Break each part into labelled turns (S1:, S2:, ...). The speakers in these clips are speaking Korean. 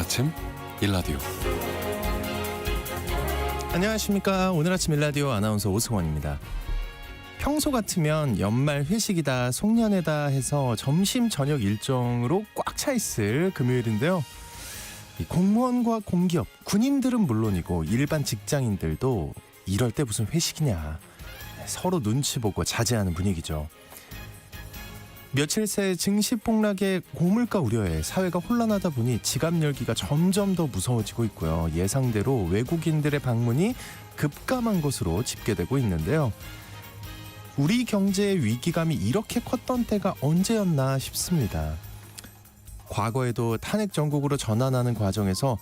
S1: 아침 일라디오.
S2: 안녕하십니까. 오늘 아침 일라디오 아나운서 오승원입니다. 평소 같으면 연말 회식이다 송년회다 해서 점심 저녁 일정으로 꽉 차 있을 금요일인데요. 이 공무원과 공기업, 군인들은 물론이고 일반 직장인들도 이럴 때 무슨 회식이냐, 서로 눈치 보고 자제하는 분위기죠. 며칠 새 증시폭락의 고물가 우려에 사회가 혼란하다 보니 지갑 열기가 점점 더 무서워지고 있고요. 예상대로 외국인들의 방문이 급감한 것으로 집계되고 있는데요. 우리 경제의 위기감이 이렇게 컸던 때가 언제였나 싶습니다. 과거에도 탄핵 정국으로 전환하는 과정에서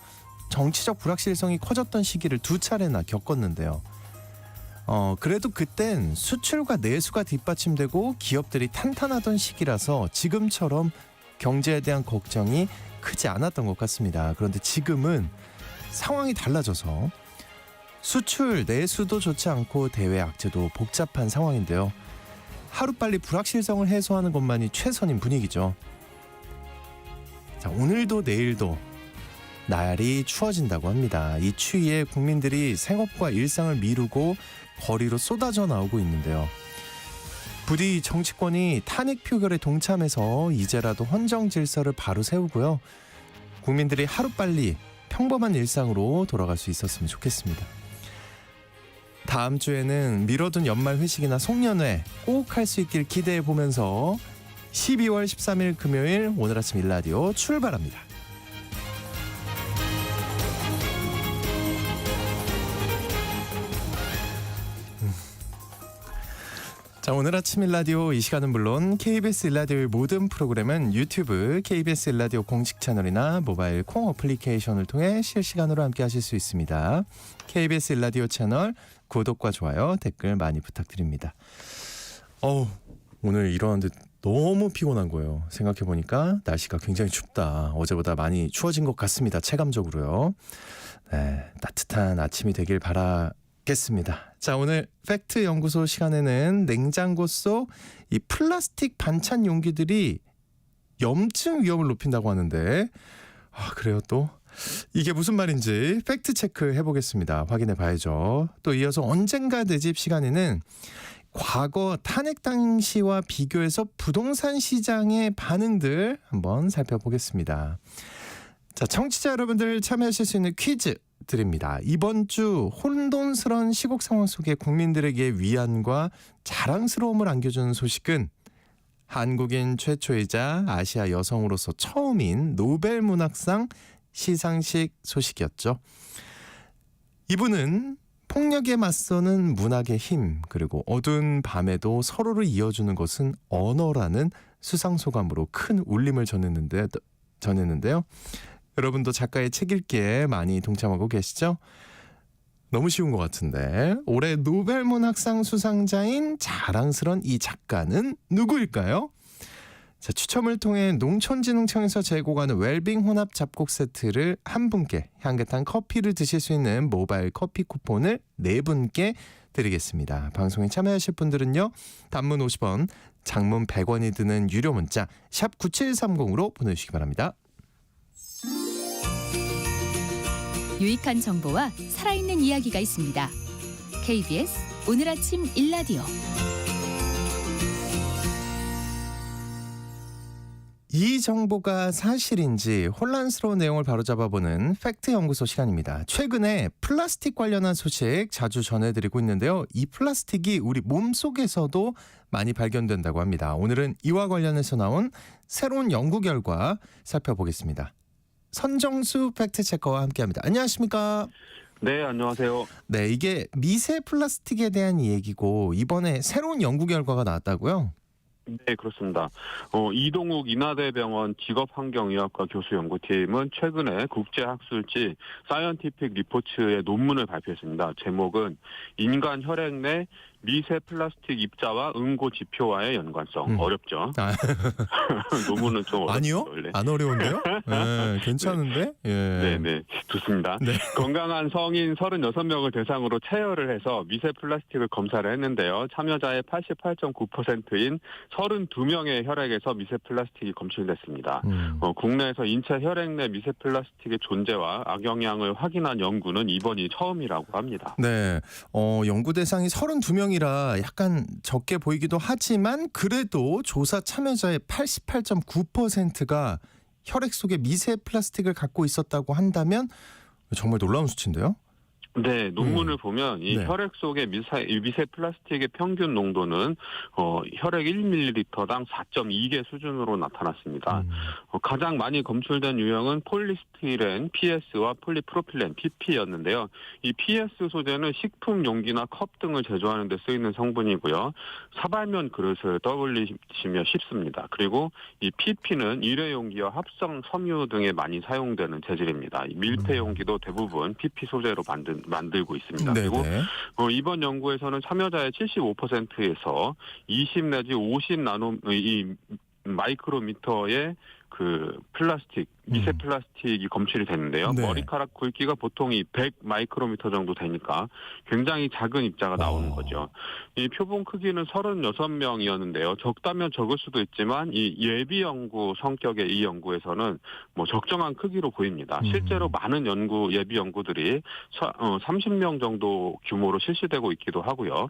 S2: 정치적 불확실성이 커졌던 시기를 두 차례나 겪었는데요. 그래도 그땐 수출과 내수가 뒷받침되고 기업들이 탄탄하던 시기라서 지금처럼 경제에 대한 걱정이 크지 않았던 것 같습니다. 그런데 지금은 상황이 달라져서 수출, 내수도 좋지 않고 대외 악재도 복잡한 상황인데요. 하루빨리 불확실성을 해소하는 것만이 최선인 분위기죠. 자, 오늘도 내일도 날이 추워진다고 합니다. 이 추위에 국민들이 생업과 일상을 미루고 거리로 쏟아져 나오고 있는데요. 부디 정치권이 탄핵 표결에 동참해서 이제라도 헌정 질서를 바로 세우고요. 국민들이 하루빨리 평범한 일상으로 돌아갈 수 있었으면 좋겠습니다. 다음 주에는 미뤄둔 연말 회식이나 송년회 꼭 할 수 있길 기대해 보면서 12월 13일 금요일 오늘 아침 일라디오 출발합니다. 자, 오늘 아침 일라디오 이 시간은 물론 KBS 일라디오의 모든 프로그램은 유튜브 KBS 일라디오 공식 채널이나 모바일 콩 어플리케이션을 통해 실시간으로 함께 하실 수 있습니다. KBS 일라디오 채널 구독과 좋아요, 댓글 많이 부탁드립니다. 오늘 일어났는데 너무 피곤한 거예요. 생각해보니까 날씨가 굉장히 춥다. 어제보다 많이 추워진 것 같습니다. 체감적으로요. 네, 따뜻한 아침이 되길 바라겠습니다. 자, 오늘 팩트 연구소 시간에는 냉장고 속 이 플라스틱 반찬 용기들이 염증 위험을 높인다고 하는데, 그래요? 또 이게 무슨 말인지 팩트 체크 해보겠습니다. 확인해 봐야죠. 또 이어서 언젠가 내 집 시간에는 과거 탄핵 당시와 비교해서 부동산 시장의 반응들 한번 살펴보겠습니다. 자, 청취자 여러분들 참여하실 수 있는 퀴즈 드립니다. 이번 주 혼돈스러운 시국 상황 속에 국민들에게 위안과 자랑스러움을 안겨주는 소식은 한국인 최초이자 아시아 여성으로서 처음인 노벨 문학상 시상식 소식이었죠. 이분은 폭력에 맞서는 문학의 힘, 그리고 어두운 밤에도 서로를 이어주는 것은 언어라는 수상소감으로 큰 울림을 전했는데요. 여러분도 작가의 책 읽기에 많이 동참하고 계시죠? 너무 쉬운 것 같은데 올해 노벨 문학상 수상자인 자랑스러운 이 작가는 누구일까요? 자, 추첨을 통해 농촌진흥청에서 제공하는 웰빙 혼합 잡곡 세트를 한 분께, 향긋한 커피를 드실 수 있는 모바일 커피 쿠폰을 4분께 드리겠습니다. 방송에 참여하실 분들은요, 단문 50원, 장문 100원이 드는 유료 문자 샵 9730으로 보내주시기 바랍니다.
S3: 유익한 정보와 살아있는 이야기가 있습니다. KBS 오늘 아침 일라디오.
S2: 이 정보가 사실인지 혼란스러운 내용을 바로잡아보는 팩트 연구소 시간입니다. 최근에 플라스틱 관련한 소식 자주 전해드리고 있는데요. 이 플라스틱이 우리 몸속에서도 많이 발견된다고 합니다. 오늘은 이와 관련해서 나온 새로운 연구 결과 살펴보겠습니다. 선정수 팩트체커와 함께합니다. 안녕하십니까?
S4: 네, 안녕하세요.
S2: 네, 이게 미세 플라스틱에 대한 얘기고 이번에 새로운 연구 결과가 나왔다고요?
S4: 네, 그렇습니다. 이동욱 인하대병원 직업환경의학과 교수 연구팀은 최근에 국제학술지 사이언티픽 리포츠의 논문을 발표했습니다. 제목은 인간 혈액 내 미세 플라스틱 입자와 응고 지표와의 연관성. 어렵죠. 논문은 좀 어렵죠.
S2: 아니요?
S4: 원래.
S2: 안 어려운데요? 네, 괜찮은데? 예.
S4: 네, 좋습니다.
S2: 네.
S4: 건강한 성인 36명을 대상으로 체열을 해서 미세 플라스틱을 검사를 했는데요. 참여자의 88.9%인 32명의 혈액에서 미세 플라스틱이 검출됐습니다. 국내에서 인체 혈액 내 미세 플라스틱의 존재와 악영향을 확인한 연구는 이번이 처음이라고 합니다.
S2: 네, 연구 대상이 32명이라 약간 적게 보이기도 하지만 그래도 조사 참여자의 88.9%가 혈액 속에 미세 플라스틱을 갖고 있었다고 한다면 정말 놀라운 수치인데요.
S4: 네, 논문을 보면 이
S2: 네.
S4: 혈액 속의 미세 플라스틱의 평균 농도는 혈액 1ml당 4.2개 수준으로 나타났습니다. 가장 많이 검출된 유형은 폴리스티렌 PS와 폴리프로필렌 PP였는데요. 이 PS 소재는 식품 용기나 컵 등을 제조하는 데 쓰이는 성분이고요. 사발면 그릇을 떠올리시면 쉽습니다. 그리고 이 PP는 일회용기와 합성 섬유 등에 많이 사용되는 재질입니다. 이 밀폐 용기도 대부분 PP 소재로 만들고 있습니다.
S2: 네네.
S4: 그리고 이번 연구에서는 참여자의 75%에서 20 내지 50 마이크로미터의 그 플라스틱, 미세 플라스틱이 검출이 됐는데요.
S2: 네.
S4: 머리카락 굵기가 보통 이 100 마이크로미터 정도 되니까 굉장히 작은 입자가 나오는 거죠. 이 표본 크기는 36명이었는데요. 적다면 적을 수도 있지만 이 예비 연구 성격의 이 연구에서는 뭐 적정한 크기로 보입니다. 실제로 많은 예비 연구들이 30명 정도 규모로 실시되고 있기도 하고요.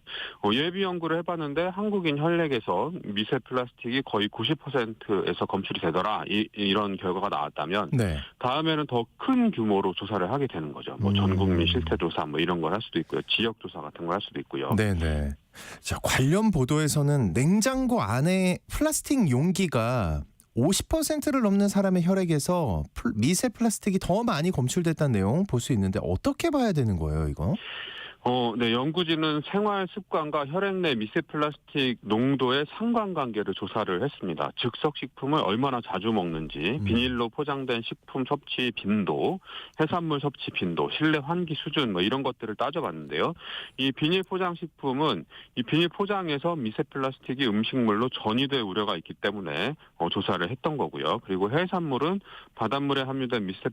S4: 예비 연구를 해봤는데 한국인 혈액에서 미세 플라스틱이 거의 90%에서 검출이 되더라. 이런 결과가 나왔다면
S2: 네.
S4: 다음에는 더 큰 규모로 조사를 하게 되는 거죠. 뭐 전국민 실태 조사 뭐 이런 걸 할 수도 있고요. 지역 조사 같은 걸 할 수도 있고요.
S2: 네네. 자, 관련 보도에서는 냉장고 안에 플라스틱 용기가 50%를 넘는 사람의 혈액에서 미세 플라스틱이 더 많이 검출됐다는 내용 볼 수 있는데 어떻게 봐야 되는 거예요, 이거?
S4: 네, 연구진은 생활 습관과 혈액 내 미세 플라스틱 농도의 상관관계를 조사를 했습니다. 즉석 식품을 얼마나 자주 먹는지, 비닐로 포장된 식품 섭취 빈도, 해산물 섭취 빈도, 실내 환기 수준 뭐 이런 것들을 따져봤는데요. 이 비닐 포장 식품은 이 비닐 포장에서 미세 플라스틱이 음식물로 전이될 우려가 있기 때문에 조사를 했던 거고요. 그리고 해산물은 바닷물에 함유된 미세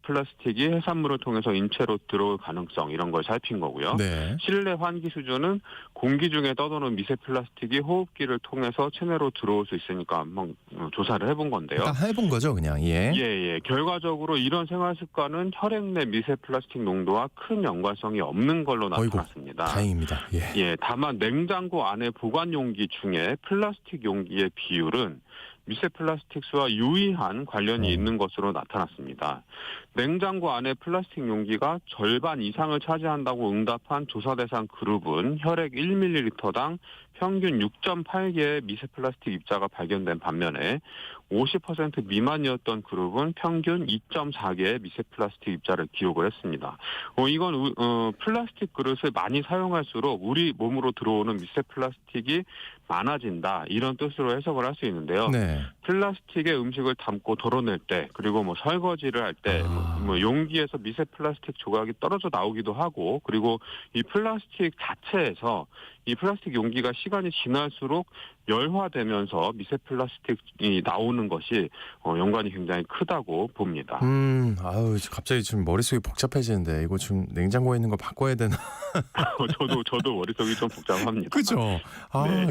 S4: 플라스틱이 해산물을 통해서 인체로 들어올 가능성 이런 걸 살핀 거고요.
S2: 네.
S4: 실내 환기 수준은 공기 중에 떠도는 미세 플라스틱이 호흡기를 통해서 체내로 들어올 수 있으니까 한번 조사를 해본 건데요.
S2: 다 해본 거죠, 그냥. 예.
S4: 예. 결과적으로 이런 생활 습관은 혈액 내 미세 플라스틱 농도와 큰 연관성이 없는 걸로 나타났습니다.
S2: 다행입니다. 예.
S4: 다만 냉장고 안에 보관 용기 중에 플라스틱 용기의 비율은 미세 플라스틱 수와 유의한 관련이 있는 것으로 나타났습니다. 냉장고 안에 플라스틱 용기가 절반 이상을 차지한다고 응답한 조사 대상 그룹은 혈액 1ml당 평균 6.8개의 미세 플라스틱 입자가 발견된 반면에 50% 미만이었던 그룹은 평균 2.4개의 미세 플라스틱 입자를 기록을 했습니다. 이건 플라스틱 그릇을 많이 사용할수록 우리 몸으로 들어오는 미세 플라스틱이 많아진다 이런 뜻으로 해석을 할 수 있는데요.
S2: 네.
S4: 플라스틱에 음식을 담고 덜어낼 때 그리고 뭐 설거지를 할 때 뭐 용기에서 미세 플라스틱 조각이 떨어져 나오기도 하고 그리고 이 플라스틱 자체에서 이 플라스틱 용기가 시간이 지날수록 열화되면서 미세 플라스틱이 나오는 것이 연관이 굉장히 크다고 봅니다.
S2: 아유, 갑자기 좀 머릿속이 복잡해지는데 이거 좀 냉장고에 있는 거 바꿔야 되나?
S4: 저도 머릿속이 좀 복잡합니다.
S2: 그죠?
S4: 네.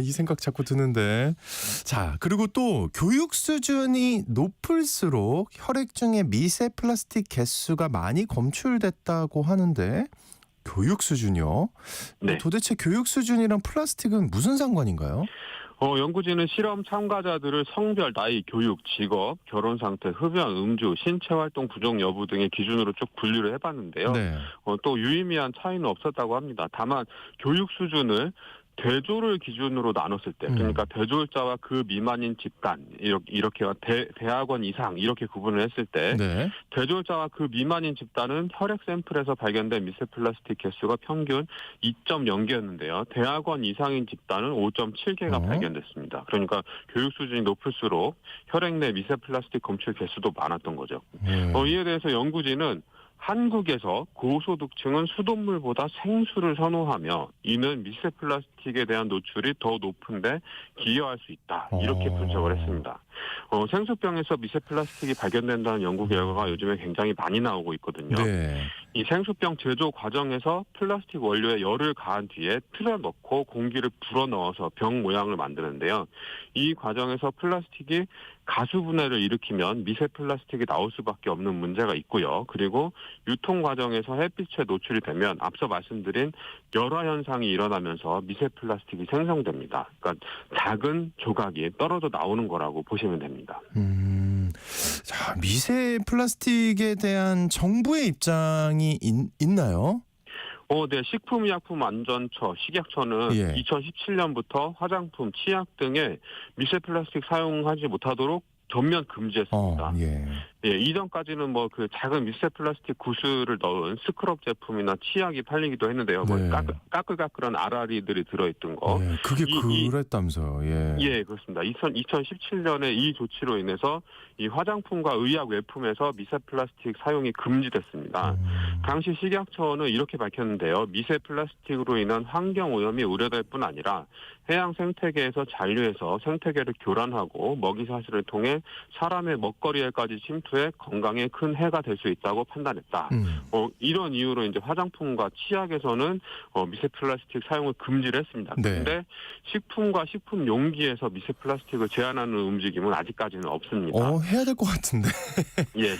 S2: 이 생각 자꾸 드는데. 자, 그리고 또 교육 수준이 높을수록 혈액 중에 미세 플라스틱 개수가 많이 검출됐다고 하는데 교육 수준이요?
S4: 네.
S2: 도대체 교육 수준이랑 플라스틱은 무슨 상관인가요?
S4: 연구진은 실험 참가자들을 성별, 나이, 교육, 직업, 결혼 상태, 흡연, 음주, 신체 활동 부족 여부 등의 기준으로 쭉 분류를 해봤는데요.
S2: 네.
S4: 또 유의미한 차이는 없었다고 합니다. 다만 교육 수준을 대졸을 기준으로 나눴을 때, 그러니까 대졸자와 그 미만인 집단 이렇게 대학원 이상 이렇게 구분을 했을 때,
S2: 네.
S4: 대졸자와 그 미만인 집단은 혈액 샘플에서 발견된 미세 플라스틱 개수가 평균 2.0개였는데요. 대학원 이상인 집단은 5.7개가 발견됐습니다. 그러니까 교육 수준이 높을수록 혈액 내 미세 플라스틱 검출 개수도 많았던 거죠. 이에 대해서 연구진은 한국에서 고소득층은 수돗물보다 생수를 선호하며 이는 미세 플라스틱에 대한 노출이 더 높은데 기여할 수 있다. 이렇게 분석을 했습니다. 생수병에서 미세 플라스틱이 발견된다는 연구 결과가 요즘에 굉장히 많이 나오고 있거든요.
S2: 네.
S4: 이 생수병 제조 과정에서 플라스틱 원료에 열을 가한 뒤에 틀에 넣고 공기를 불어넣어서 병 모양을 만드는데요. 이 과정에서 플라스틱이 가수분해를 일으키면 미세 플라스틱이 나올 수밖에 없는 문제가 있고요. 그리고 유통 과정에서 햇빛에 노출이 되면 앞서 말씀드린 열화 현상이 일어나면서 미세 플라스틱이 생성됩니다. 그러니까 작은 조각이 떨어져 나오는 거라고 보시면 됩니다.
S2: 자, 미세 플라스틱에 대한 정부의 입장이 있나요?
S4: 네. 식품의약품안전처, 식약처는 2017년부터 화장품, 치약 등에 미세 플라스틱 사용하지 못하도록 전면 금지했습니다. 이전까지는 그 작은 미세 플라스틱 구슬을 넣은 스크럽 제품이나 치약이 팔리기도 했는데요.
S2: 네.
S4: 까끌까끌한 알알이들이 들어있던 거.
S2: 네, 그게 그랬다면서요.
S4: 예, 그렇습니다. 2017년에 이 조치로 인해서 이 화장품과 의약 외품에서 미세 플라스틱 사용이 금지됐습니다. 당시 식약처는 이렇게 밝혔는데요. 미세 플라스틱으로 인한 환경 오염이 우려될 뿐 아니라 해양 생태계에서 잔류해서 생태계를 교란하고 먹이 사슬을 통해 사람의 먹거리에까지 침투해 건강에 큰 해가 될 수 있다고 판단했다. 이런 이유로 이제 화장품과 치약에서는 미세 플라스틱 사용을 금지를 했습니다. 그런데 식품과 식품 용기에서 미세 플라스틱을 제한하는 움직임은 아직까지는 없습니다.
S2: 해야 될 것 같은데.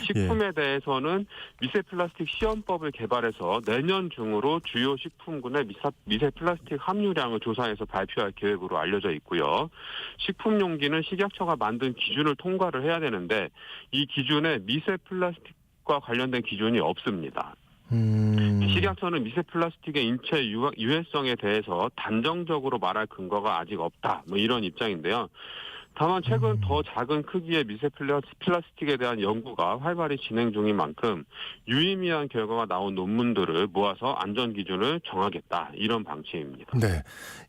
S4: 식품에 대해서는 미세 플라스틱 시험법을 개발해서 내년 중으로 주요 식품군의 미세 플라스틱 함유량을 조사해서 발표할 계획으로 알려져 있고요. 식품 용기는 식약처가 만든 기준을 통과를 해야 되는데 이 기준에 미세 플라스틱과 관련된 기준이 없습니다. 식약처는 미세 플라스틱의 인체 유해성에 대해서 단정적으로 말할 근거가 아직 없다. 이런 입장인데요. 다만 최근 더 작은 크기의 미세 플라스틱에 대한 연구가 활발히 진행 중인 만큼 유의미한 결과가 나온 논문들을 모아서 안전 기준을 정하겠다. 이런 방침입니다.
S2: 네,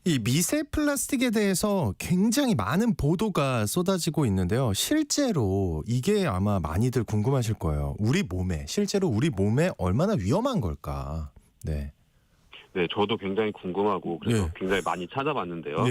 S2: 이 미세 플라스틱에 대해서 굉장히 많은 보도가 쏟아지고 있는데요. 실제로 이게 아마 많이들 궁금하실 거예요. 실제로 우리 몸에 얼마나 위험한 걸까? 네,
S4: 저도 굉장히 궁금하고 그래서 굉장히 많이 찾아봤는데요.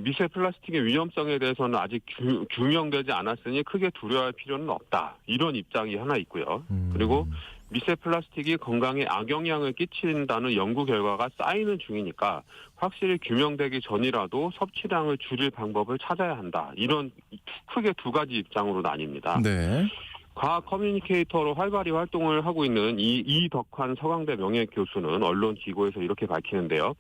S4: 미세 플라스틱의 위험성에 대해서는 아직 규명되지 않았으니 크게 두려워할 필요는 없다. 이런 입장이 하나 있고요. 그리고 미세 플라스틱이 건강에 악영향을 끼친다는 연구 결과가 쌓이는 중이니까 확실히 규명되기 전이라도 섭취량을 줄일 방법을 찾아야 한다. 이런 크게 두 가지 입장으로 나뉩니다. 과학 커뮤니케이터로 활발히 활동을 하고 있는 이덕환 서강대 명예 교수는 언론 기고에서 이렇게 밝히는데요.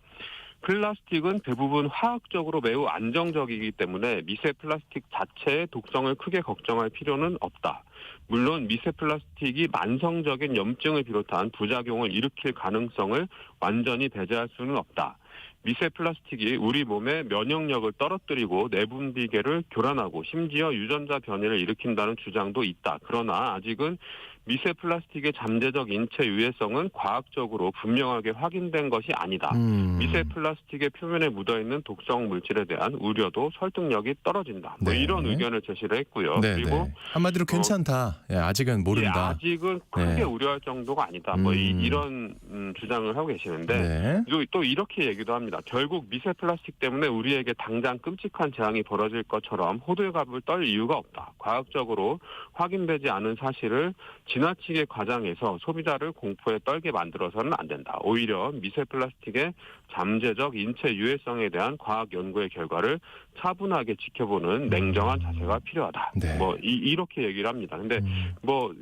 S4: 플라스틱은 대부분 화학적으로 매우 안정적이기 때문에 미세 플라스틱 자체의 독성을 크게 걱정할 필요는 없다. 물론 미세 플라스틱이 만성적인 염증을 비롯한 부작용을 일으킬 가능성을 완전히 배제할 수는 없다. 미세 플라스틱이 우리 몸의 면역력을 떨어뜨리고 내분비계를 교란하고 심지어 유전자 변이를 일으킨다는 주장도 있다. 그러나 아직은 미세 플라스틱의 잠재적 인체 유해성은 과학적으로 분명하게 확인된 것이 아니다. 미세 플라스틱의 표면에 묻어있는 독성 물질에 대한 우려도 설득력이 떨어진다. 이런 의견을 제시를 했고요. 그리고
S2: 한마디로 괜찮다. 아직은 모른다.
S4: 아직은 크게 우려할 정도가 아니다. 이런 주장을 하고 계시는데 또 이렇게 얘기도 합니다. 결국 미세 플라스틱 때문에 우리에게 당장 끔찍한 재앙이 벌어질 것처럼 호들갑을 떨 이유가 없다. 과학적으로 확인되지 않은 사실을 지나치게 과장해서 소비자를 공포에 떨게 만들어서는 안 된다. 오히려 미세 플라스틱의 잠재적 인체 유해성에 대한 과학 연구의 결과를 차분하게 지켜보는 냉정한 자세가 필요하다. 이렇게 얘기를 합니다. 근데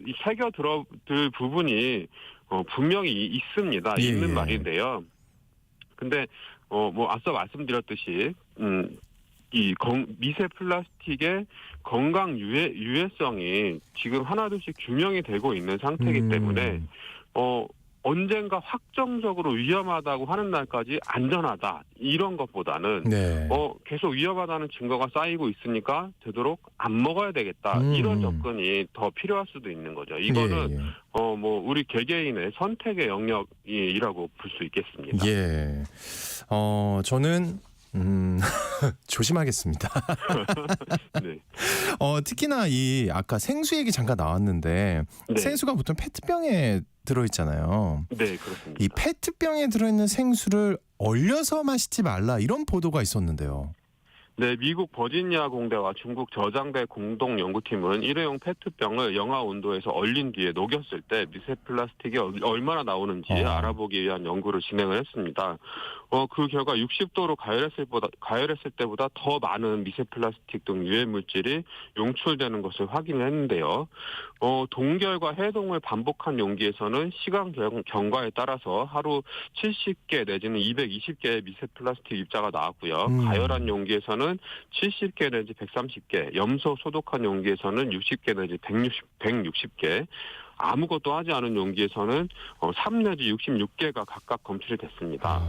S4: 이 새겨 들어들 부분이 분명히 있습니다. 있는 말인데요. 근데 앞서 말씀드렸듯이 미세 플라스틱의 건강 유해성이 지금 하나둘씩 규명이 되고 있는 상태이기 때문에 언젠가 확정적으로 위험하다고 하는 날까지 안전하다 이런 것보다는 계속 위험하다는 증거가 쌓이고 있으니까 되도록 안 먹어야 되겠다 이런 접근이 더 필요할 수도 있는 거죠. 이거는 우리 개개인의 선택의 영역이라고 볼 수 있겠습니다.
S2: 저는 조심하겠습니다.
S4: 네.
S2: 특히나 아까 생수 얘기 잠깐 나왔는데 생수가 보통 페트병에 들어있잖아요.
S4: 네, 그렇습니다.
S2: 이 페트병에 들어있는 생수를 얼려서 마시지 말라 이런 보도가 있었는데요.
S4: 네, 미국 버지니아 공대와 중국 저장대 공동 연구팀은 일회용 페트병을 영하 온도에서 얼린 뒤에 녹였을 때 미세 플라스틱이 얼마나 나오는지 알아보기 위한 연구를 진행을 했습니다. 그 결과 60도로 가열했을 때보다 더 많은 미세 플라스틱 등 유해 물질이 용출되는 것을 확인을 했는데요. 동결과 해동을 반복한 용기에서는 시간 경과에 따라서 하루 70개 내지는 220개의 미세 플라스틱 입자가 나왔고요. 가열한 용기에서는 70개 내지 130개, 염소 소독한 용기에서는 60개 내지 160개, 아무것도 하지 않은 용기에서는 3 내지 66개가 각각 검출이 됐습니다.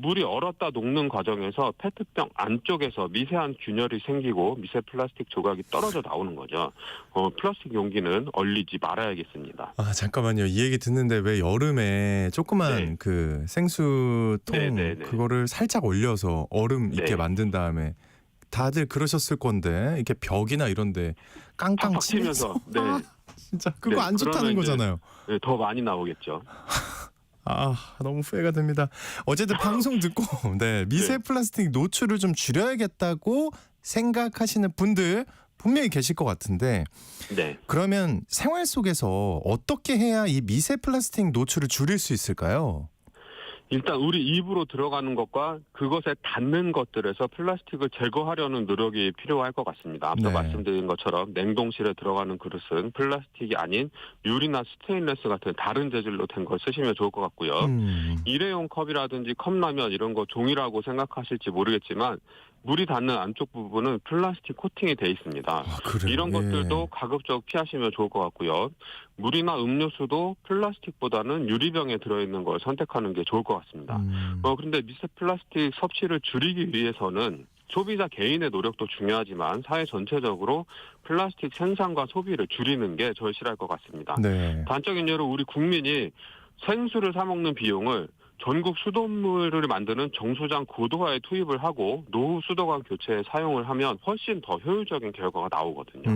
S4: 물이 얼었다 녹는 과정에서 페트병 안쪽에서 미세한 균열이 생기고 미세 플라스틱 조각이 떨어져 나오는 거죠. 플라스틱 용기는 얼리지 말아야겠습니다.
S2: 아 잠깐만요. 이 얘기 듣는데 왜 여름에 조그만
S4: 네.
S2: 그 생수통
S4: 네.
S2: 그거를 살짝 얼려서 얼음 있게
S4: 네.
S2: 만든 다음에 다들 그러셨을 건데 이렇게 벽이나 이런데 깡깡 치면서
S4: 네.
S2: 진짜 그거
S4: 네,
S2: 안 좋다는
S4: 그러면
S2: 거잖아요.
S4: 네, 더 많이 나오겠죠.
S2: 아 너무 후회가 됩니다. 어쨌든 방송 듣고 네 미세 플라스틱 노출을 좀 줄여야겠다고 생각하시는 분들 분명히 계실 것 같은데
S4: 네.
S2: 그러면 생활 속에서 어떻게 해야 이 미세 플라스틱 노출을 줄일 수 있을까요?
S4: 일단 우리 입으로 들어가는 것과 그것에 닿는 것들에서 플라스틱을 제거하려는 노력이 필요할 것 같습니다. 앞서
S2: 네.
S4: 말씀드린 것처럼 냉동실에 들어가는 그릇은 플라스틱이 아닌 유리나 스테인레스 같은 다른 재질로 된 걸 쓰시면 좋을 것 같고요. 일회용 컵이라든지 컵라면 이런 거 종이라고 생각하실지 모르겠지만 물이 닿는 안쪽 부분은 플라스틱 코팅이 돼 있습니다.
S2: 아, 그래요?
S4: 이런
S2: 예.
S4: 것들도 가급적 피하시면 좋을 것 같고요. 물이나 음료수도 플라스틱보다는 유리병에 들어있는 걸 선택하는 게 좋을 것 같습니다. 그런데 미세 플라스틱 섭취를 줄이기 위해서는 소비자 개인의 노력도 중요하지만 사회 전체적으로 플라스틱 생산과 소비를 줄이는 게 절실할 것 같습니다.
S2: 네.
S4: 단적인 예로 우리 국민이 생수를 사 먹는 비용을 전국 수돗물을 만드는 정수장 고도화에 투입을 하고 노후 수도관 교체에 사용을 하면 훨씬 더 효율적인 결과가 나오거든요.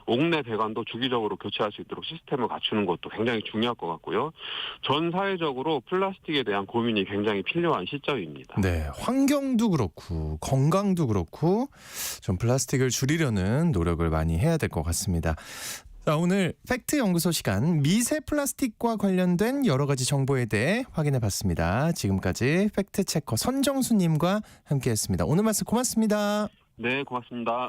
S4: 옥내 배관도 주기적으로 교체할 수 있도록 시스템을 갖추는 것도 굉장히 중요할 것 같고요. 전 사회적으로 플라스틱에 대한 고민이 굉장히 필요한 시점입니다.
S2: 네, 환경도 그렇고 건강도 그렇고 좀 플라스틱을 줄이려는 노력을 많이 해야 될 것 같습니다. 자, 오늘 팩트 연구소 시간 미세 플라스틱과 관련된 여러 가지 정보에 대해 확인해 봤습니다. 지금까지 팩트 체커 선정수 님과 함께했습니다. 오늘 말씀 고맙습니다.
S4: 네, 고맙습니다.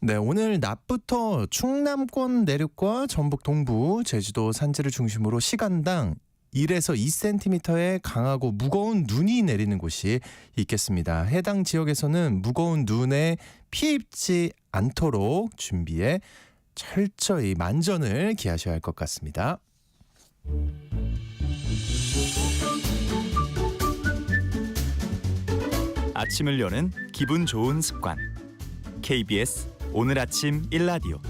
S2: 네, 오늘 낮부터 충남권 내륙과 전북 동부, 제주도 산지를 중심으로 시간당 1에서 2cm의 강하고 무거운 눈이 내리는 곳이 있겠습니다. 해당 지역에서는 무거운 눈에 피해 입지 않도록 준비해 철저히 만전을 기하셔야 할 것 같습니다.
S1: 아침을 여는 기분 좋은 습관. KBS 오늘 아침 일라디오.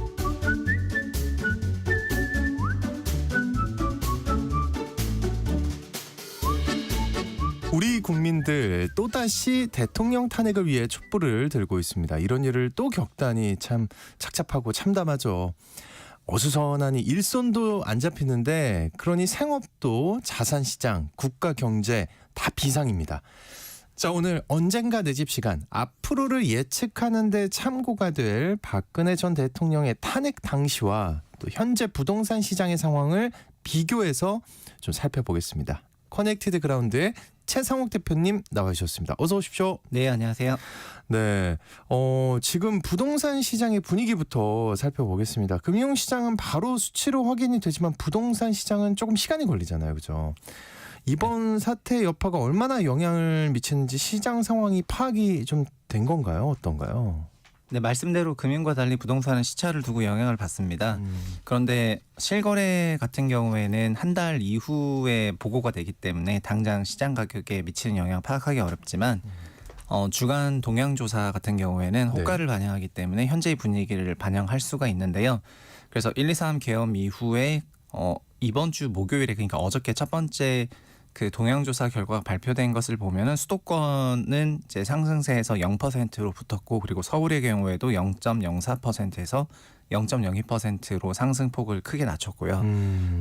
S2: 우리 국민들 또다시 대통령 탄핵을 위해 촛불을 들고 있습니다. 이런 일을 또 겪다니 참 착잡하고 참담하죠. 어수선하니 일손도 안 잡히는데 그러니 생업도 자산시장, 국가 경제 다 비상입니다. 자, 오늘 언젠가 내 집 시간 앞으로를 예측하는 데 참고가 될 박근혜 전 대통령의 탄핵 당시와 또 현재 부동산 시장의 상황을 비교해서 좀 살펴보겠습니다. 커넥티드 그라운드의 최상욱 대표님 나와주셨습니다. 어서 오십시오.
S5: 네, 안녕하세요.
S2: 네, 지금 부동산 시장의 분위기부터 살펴보겠습니다. 금융시장은 바로 수치로 확인이 되지만 부동산 시장은 조금 시간이 걸리잖아요, 그죠? 이번 사태 여파가 얼마나 영향을 미치는지 시장 상황이 파악이 좀 된 건가요? 어떤가요?
S5: 네, 말씀대로 금융과 달리 부동산은 시차를 두고 영향을 받습니다. 그런데 실거래 같은 경우에는 한 달 이후에 보고가 되기 때문에 당장 시장 가격에 미치는 영향을 파악하기 어렵지만 주간 동향조사 같은 경우에는 호가를 반영하기 때문에 현재의 분위기를 반영할 수가 있는데요. 그래서 1, 2, 3 계엄 이후에 이번 주 목요일에 그러니까 어저께 첫 번째 그 동향조사 결과가 발표된 것을 보면은 수도권은 이제 상승세에서 0%로 붙었고 그리고 서울의 경우에도 0.04%에서 0.02%로 상승폭을 크게 낮췄고요.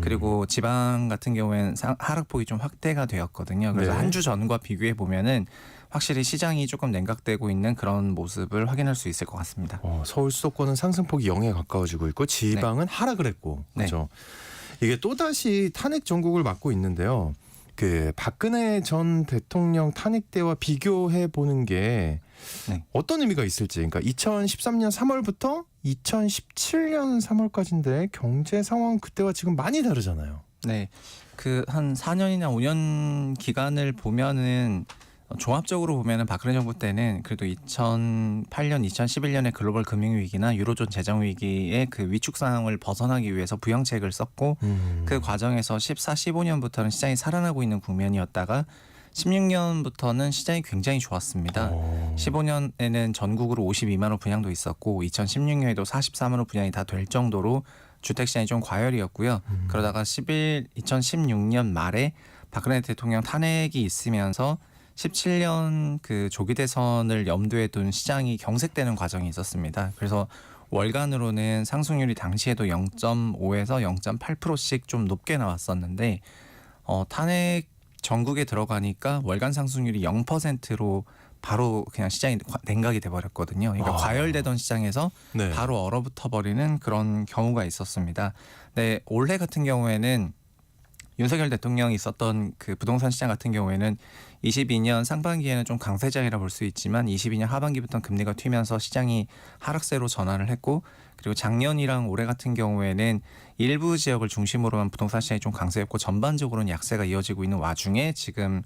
S5: 그리고 지방 같은 경우에는 하락폭이 좀 확대가 되었거든요. 그래서
S2: 네.
S5: 한 주 전과 비교해 보면은 확실히 시장이 조금 냉각되고 있는 그런 모습을 확인할 수 있을 것 같습니다.
S2: 서울 수도권은 상승폭이 0에 가까워지고 있고 지방은 하락을 했고
S5: 네.
S2: 그렇죠. 이게 또다시 탄핵 전국을 맞고 있는데요. 그 박근혜 전 대통령 탄핵 때와 비교해 보는 게
S5: 네.
S2: 어떤 의미가 있을지. 그러니까 2013년 3월부터 2017년 3월까지인데 경제 상황 그때와 지금 많이 다르잖아요.
S5: 네. 그 한 4년이나 5년 기간을 보면은 종합적으로 보면은 박근혜 정부 때는 그래도 2008년, 2011년의 글로벌 금융위기나 유로존 재정위기의 그 위축상을 벗어나기 위해서 부양책을 썼고 그 과정에서 14, 15년부터는 시장이 살아나고 있는 국면이었다가 16년부터는 시장이 굉장히 좋았습니다. 15년에는 전국으로 52만 호 분양도 있었고 2016년에도 44만 호 분양이 다 될 정도로 주택시장이 좀 과열이었고요. 그러다가 2016년 말에 박근혜 대통령 탄핵이 있으면서 17년 그 조기 대선을 염두에 둔 시장이 경색되는 과정이 있었습니다. 그래서 월간으로는 상승률이 당시에도 0.5에서 0.8%씩 좀 높게 나왔었는데 탄핵 전국에 들어가니까 월간 상승률이 0%로 바로 그냥 시장이 냉각이 돼버렸거든요. 그러니까 과열되던 시장에서
S2: 네.
S5: 바로 얼어붙어 버리는 그런 경우가 있었습니다. 네, 올해 같은 경우에는 윤석열 대통령이 있었던 그 부동산 시장 같은 경우에는 22년 상반기에는 좀 강세장이라 볼 수 있지만 22년 하반기부터 금리가 튀면서 시장이 하락세로 전환을 했고 그리고 작년이랑 올해 같은 경우에는 일부 지역을 중심으로만 부동산 시장이 좀 강세였고 전반적으로는 약세가 이어지고 있는 와중에 지금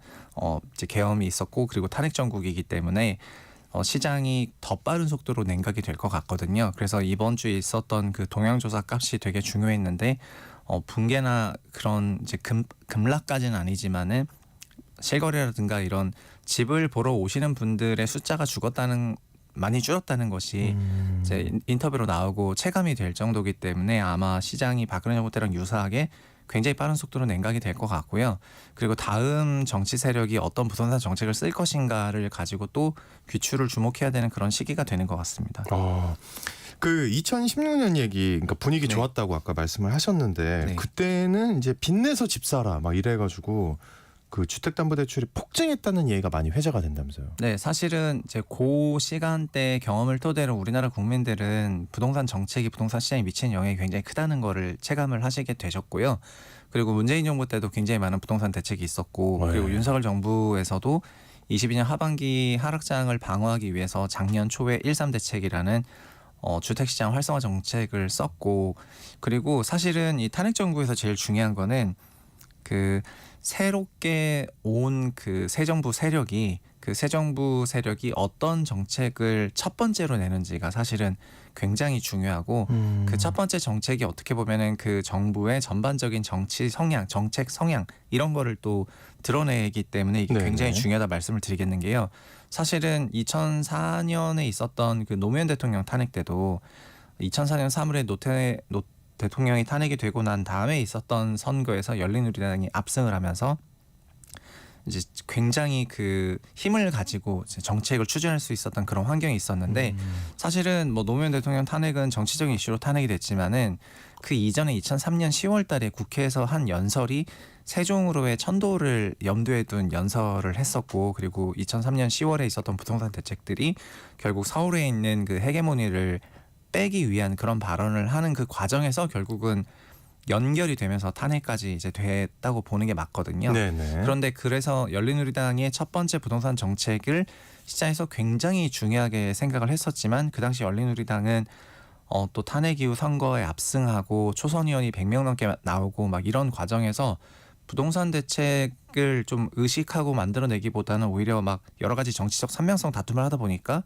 S5: 이제 계엄이 있었고 그리고 탄핵 정국이기 때문에 시장이 더 빠른 속도로 냉각이 될 것 같거든요. 그래서 이번 주에 있었던 그 동향조사 값이 되게 중요했는데 붕괴나 그런 이제 급락까지는 아니지만은 실거래라든가 이런 집을 보러 오시는 분들의 숫자가 많이 줄었다는 것이 이제 인터뷰로 나오고 체감이 될 정도이기 때문에 아마 시장이 박근혜 정부 때랑 유사하게 굉장히 빠른 속도로 냉각이 될 것 같고요. 그리고 다음 정치 세력이 어떤 부동산 정책을 쓸 것인가를 가지고 또 귀추를 주목해야 되는 그런 시기가 되는 것 같습니다.
S2: 그 2016년 얘기, 그러니까 분위기
S5: 네.
S2: 좋았다고 아까 말씀을 하셨는데
S5: 네.
S2: 그때는 이제 빚내서 집 사라 막 이래가지고 그 주택담보대출이 폭증했다는 얘기가 많이 회자가 된다면서요.
S5: 네, 사실은 이제 그 시간대 경험을 토대로 우리나라 국민들은 부동산 정책이 부동산 시장에 미치는 영향이 굉장히 크다는 거를 체감을 하시게 되셨고요. 그리고 문재인 정부 때도 굉장히 많은 부동산 대책이 있었고 그리고
S2: 네.
S5: 윤석열 정부에서도 22년 하반기 하락장을 방어하기 위해서 작년 초에 13 대책이라는 주택시장 활성화 정책을 썼고 그리고 사실은 이 탄핵 정부에서 제일 중요한 거는 그 새롭게 온 그 새 정부 세력이 어떤 정책을 첫 번째로 내는지가 사실은 굉장히 중요하고 그 첫 번째 정책이 어떻게 보면은 그 정부의 전반적인 정치 성향, 정책 성향 이런 거를 또 드러내기 때문에 이게
S2: 네네.
S5: 굉장히 중요하다 말씀을 드리겠는 게요. 사실은 2004년에 있었던 그 노무현 대통령 탄핵 때도 2004년 3월에 노 대통령이 탄핵이 되고 난 다음에 있었던 선거에서 열린우리당이 압승을 하면서 이제 굉장히 그 힘을 가지고 정책을 추진할 수 있었던 그런 환경이 있었는데 사실은 뭐 노무현 대통령 탄핵은 정치적인 이슈로 탄핵이 됐지만은 그 이전에 2003년 10월달에 국회에서 한 연설이 세종으로의 천도를 염두에 둔 연설을 했었고 그리고 2003년 10월에 있었던 부동산 대책들이 결국 서울에 있는 그 헤게모니를 빼기 위한 그런 발언을 하는 그 과정에서 결국은 연결이 되면서 탄핵까지 이제 됐다고 보는 게 맞거든요.
S2: 네네.
S5: 그런데 그래서 열린우리당의 첫 번째 부동산 정책을 시장에서 굉장히 중요하게 생각을 했었지만 그 당시 열린우리당은 또 탄핵 이후 선거에 압승하고 초선 의원이 100명 넘게 나오고 막 이런 과정에서 부동산 대책을 좀 의식하고 만들어내기보다는 오히려 막 여러 가지 정치적 선명성 다툼을 하다 보니까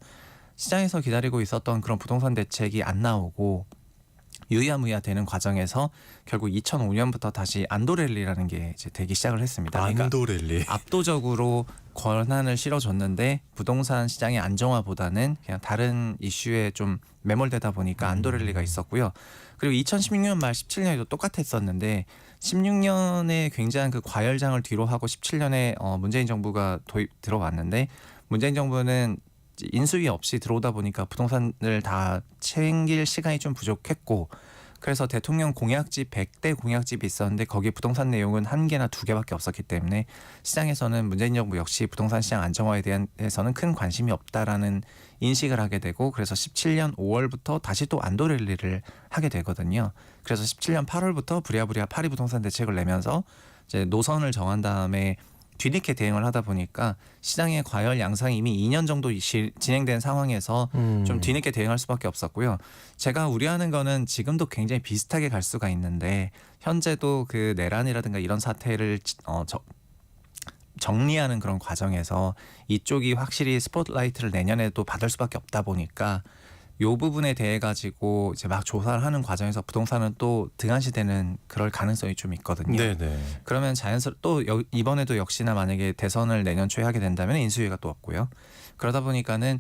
S5: 시장에서 기다리고 있었던 그런 부동산 대책이 안 나오고 유야무야 되는 과정에서 결국 2005년부터 다시 안도랠리라는 게 이제 되기 시작을 했습니다. 그러니까
S2: 안도랠리.
S5: 압도적으로 권한을 실어줬는데 부동산 시장의 안정화보다는 그냥 다른 이슈에 좀 매몰되다 보니까 안도랠리가 있었고요. 그리고 2016년 말 17년에도 똑같았었는데 16년에 굉장한 그 과열장을 뒤로 하고 17년에 문재인 정부가 들어왔는데 문재인 정부는 인수위 없이 들어오다 보니까 부동산을 다 챙길 시간이 좀 부족했고 그래서 대통령 공약집 100대 공약집이 있었는데 거기에 부동산 내용은 1개나 2개밖에 없었기 때문에 시장에서는 문재인 정부 역시 부동산 시장 안정화에 대해서는 큰 관심이 없다라는 인식을 하게 되고 그래서 17년 5월부터 다시 또 안도랠리를 하게 되거든요. 그래서 17년 8월부터 부랴부랴 파리 부동산 대책을 내면서 이제 노선을 정한 다음에 뒤늦게 대응을 하다 보니까 시장의 과열 양상이 이미 2년 정도 진행된 상황에서 좀 뒤늦게 대응할 수밖에 없었고요. 제가 우려하는 거는 지금도 굉장히 비슷하게 갈 수가 있는데 현재도 그 내란이라든가 이런 사태를 정리하는 그런 과정에서 이쪽이 확실히 스포트라이트를 내년에도 받을 수밖에 없다 보니까 이 부분에 대해 가지고 이제 막 조사를 하는 과정에서 부동산은 또 등한시되는 그럴 가능성이 좀 있거든요.
S2: 네네.
S5: 그러면 또 이번에도 역시나 만약에 대선을 내년 초에 하게 된다면 인수위가 또 없고요. 그러다 보니까는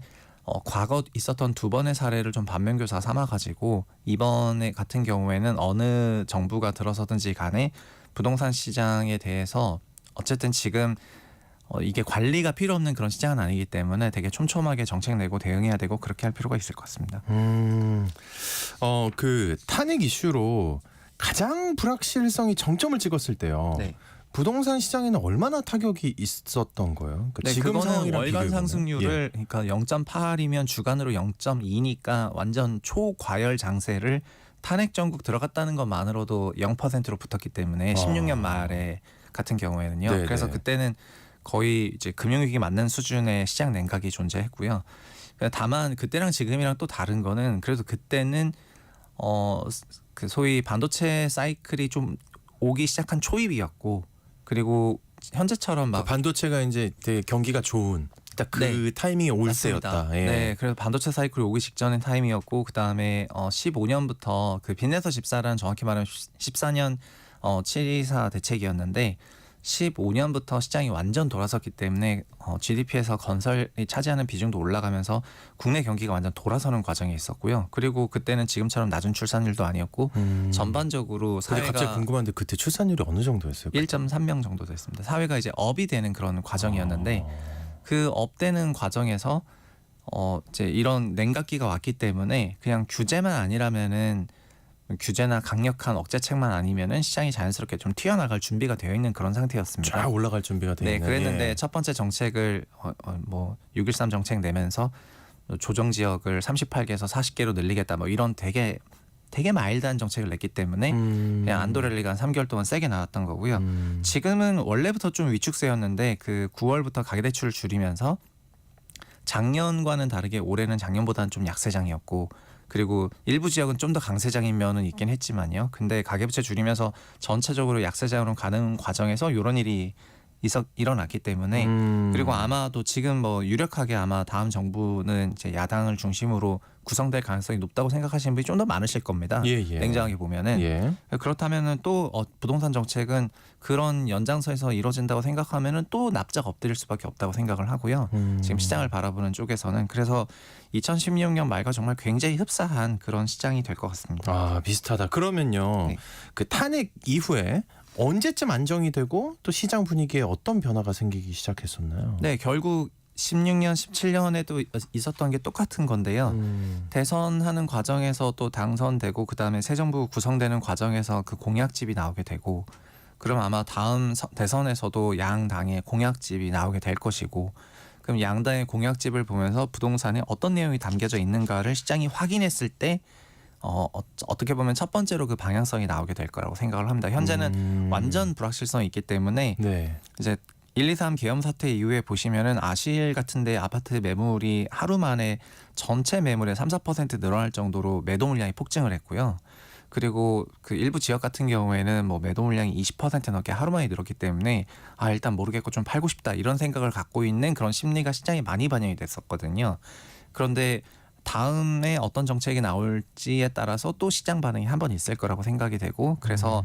S5: 과거 있었던 2번의 사례를 좀 반면교사 삼아가지고 이번에 같은 경우에는 어느 정부가 들어서든지 간에 부동산 시장에 대해서 어쨌든 지금 이게 관리가 필요 없는 그런 시장은 아니기 때문에 되게 촘촘하게 정책 내고 대응해야 되고 그렇게 할 필요가 있을 것 같습니다.
S2: 그 탄핵 이슈로 가장 불확실성이 정점을 찍었을 때요.
S5: 네.
S2: 부동산 시장에는 얼마나 타격이 있었던 거예요?
S5: 네,
S2: 지금
S5: 그거는
S2: 상황이랑
S5: 월간
S2: 비교해보면.
S5: 상승률을 그러니까 0.8이면 주간으로 0.2니까 완전 초과열 장세를 탄핵 전국 들어갔다는 것만으로도 0%로 붙었기 때문에 16년 말에 같은 경우에는요.
S2: 네네.
S5: 그래서 그때는 거의 이제 금융위기 맞는 수준의 시장 냉각이 존재했고요. 다만 그때랑 지금이랑 또 다른 거는 그래도 그때는 그 소위 반도체 사이클이 좀 오기 시작한 초입이었고 그리고 현재처럼 막
S2: 반도체가 이제 되게 경기가 좋은 딱 그
S5: 네.
S2: 타이밍이 올
S5: 맞습니다.
S2: 때였다. 예.
S5: 네, 그래서 반도체 사이클이 오기 직전의 타임이었고 그 다음에 15년부터 그 빚내서 집사라는 정확히 말하면 14년 724 대책이었는데 15년부터 시장이 완전 돌아섰기 때문에 GDP에서 건설이 차지하는 비중도 올라가면서 국내 경기가 완전 돌아서는 과정이 있었고요. 그리고 그때는 지금처럼 낮은 출산율도 아니었고 전반적으로
S2: 근데
S5: 사회가
S2: 갑자기 궁금한데 그때 출산율이 어느 정도였어요?
S5: 1.3명 정도 됐습니다. 사회가 이제 업이 되는 그런 과정이었는데 그 업되는 과정에서 이제 이런 냉각기가 왔기 때문에 그냥 규제만 아니라면은 규제나 강력한 억제책만 아니면은 시장이 자연스럽게 좀 튀어나갈 준비가 되어 있는 그런 상태였습니다.
S2: 쫙 올라갈 준비가 돼
S5: 네,
S2: 있는.
S5: 그랬는데
S2: 예.
S5: 첫 번째 정책을 뭐 6.13 정책 내면서 조정 지역을 38개에서 40개로 늘리겠다 뭐 이런 되게 마일드한 정책을 냈기 때문에 그냥 안도랠리가 한 3개월 동안 세게 나왔던 거고요. 지금은 원래부터 좀 위축세였는데 그 9월부터 가계대출을 줄이면서 작년과는 다르게 올해는 작년보다는 좀 약세장이었고 그리고 일부 지역은 좀 더 강세장인 면은 있긴 했지만요. 근데 가계부채 줄이면서 전체적으로 약세장으로 가는 과정에서 이런 일이 일어났기 때문에 그리고 아마도 지금 뭐 유력하게 아마 다음 정부는 이제 야당을 중심으로 구성될 가능성이 높다고 생각하시는 분이 좀 더 많으실 겁니다.
S2: 예.
S5: 냉정하게 보면은
S2: 예.
S5: 그렇다면은 또 부동산 정책은 그런 연장선에서 이루어진다고 생각하면은 또 납작 엎드릴 수밖에 없다고 생각을 하고요. 지금 시장을 바라보는 쪽에서는 그래서 2016년 말과 정말 굉장히 흡사한 그런 시장이 될 것 같습니다.
S2: 아 비슷하다. 그러면요.
S5: 네.
S2: 그 탄핵 이후에 언제쯤 안정이 되고 또 시장 분위기에 어떤 변화가 생기기 시작했었나요?
S5: 네, 결국 16년, 17년에도 있었던 게 똑같은 건데요. 대선하는 과정에서 또 당선되고 그다음에 새 정부 구성되는 과정에서 그 공약집이 나오게 되고 그럼 아마 다음 대선에서도 양당의 공약집이 나오게 될 것이고 그럼 양당의 공약집을 보면서 부동산에 어떤 내용이 담겨져 있는가를 시장이 확인했을 때 어떻게 보면 첫 번째로 그 방향성이 나오게 될 거라고 생각을 합니다. 현재는 완전 불확실성이 있기 때문에
S2: 네.
S5: 이제 123 계엄 사태 이후에 보시면은 아실 같은데 아파트 매물이 하루 만에 전체 매물의 3-4% 늘어날 정도로 매도 물량이 폭증을 했고요. 그리고 그 일부 지역 같은 경우에는 뭐 매도 물량이 20% 넘게 하루 만에 늘었기 때문에 일단 모르겠고 좀 팔고 싶다 이런 생각을 갖고 있는 그런 심리가 시장에 많이 반영이 됐었거든요. 그런데 다음에 어떤 정책이 나올지에 따라서 또 시장 반응이 한 번 있을 거라고 생각이 되고 그래서